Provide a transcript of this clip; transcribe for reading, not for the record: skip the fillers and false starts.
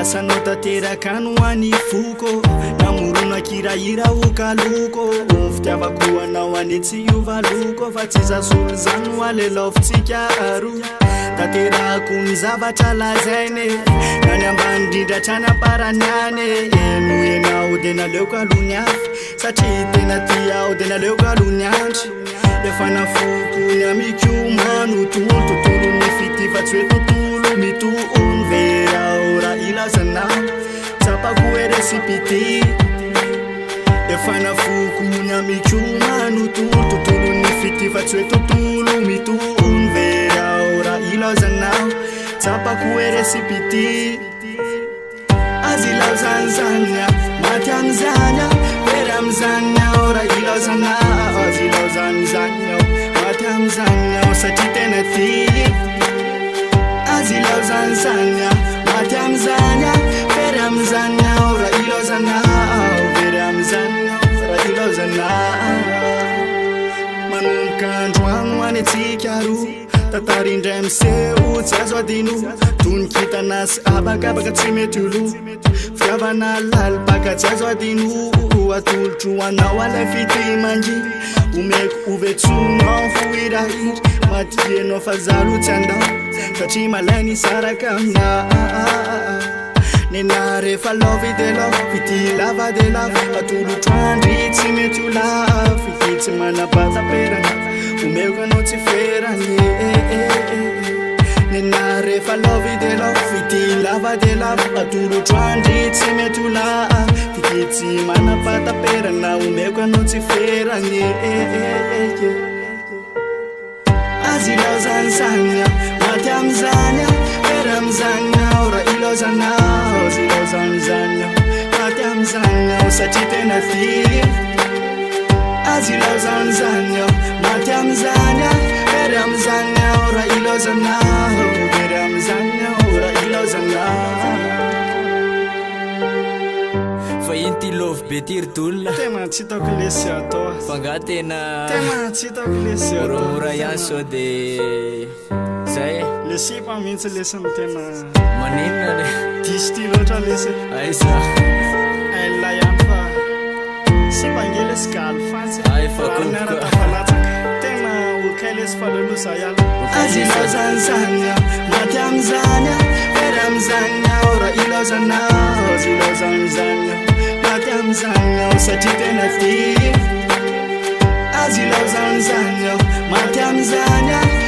asanao tateraka no any foko namorona kirahira okaloko fitiavako anao ane tsy iovaloko fa tsy zasolo zany ho alelaofitsika aroa taterako ny zavatra lazaine nany ambany indrindra trany amparany any no enao de naleoko alohany afy satria tena tiao de naleoko alohany andry efa nafoko ny amikomano tontolo ny fity fa tsy hoe tontolo mitoony verao raha ilazanao tsapako hoe resipity efa nafoko ny amikomano tontolo ny fity fa tsy hoe tontolo mitoony verao raha ilazanao tsapako hoe resipity azy ilaozanzanya maty amizany very amizany ao raha ilaozanao azy ilaozanzany ao maty amizany ao satria tena ty azy ilaozanzany maty amizany very amizany ao raha ilaozanao very amizany ao raha ilaozanao manomboka androagno any atsika roa tatarindray miseho tsy azo adino tonikitanas abakabaka tsy mety olo fiavana lalipaka tsy azo adino atolotro anao alay fity mangy omeko ovetsonao foirahira matienao fa zalo tsy andao satria malainy saraka amina nena rehefa lovy de lovy fity lava de lava atolotro andry tsy mety ho lava fity tsy manapataperana omeko anao tsy ferany nena rehefa lovy de lovy fity lava de lava atolotro andry tsy mety ho lava fity tsy manapataperana omeko anao tsy ferany azy ilaozanzany maty amizany very amizany ao raha ilaozanao azy ilaozanzany maty amizany ao satria tena ty azy ilaozanzany maty amizany very amizany ao raha ilaozanao very amizany ao raha ilaozanao fa iny ty love be tiry-dolona tena tsy hitako lesy atao fa nga tena tsy hitako lesy moramora ihany sao de zay lesipa mihitsy lesiny tena maninona le disy ty loatra lesy aisa ela ihany fa sipange lesy galy fatsy ay fa kokoa tena okay lesy falolosa ihany azy ilaozanzany maty amizany very amizany ao raha ilaozanao azy ilaozanzany maty amizany ao satria tena ty azy ilaozanzany maty amizany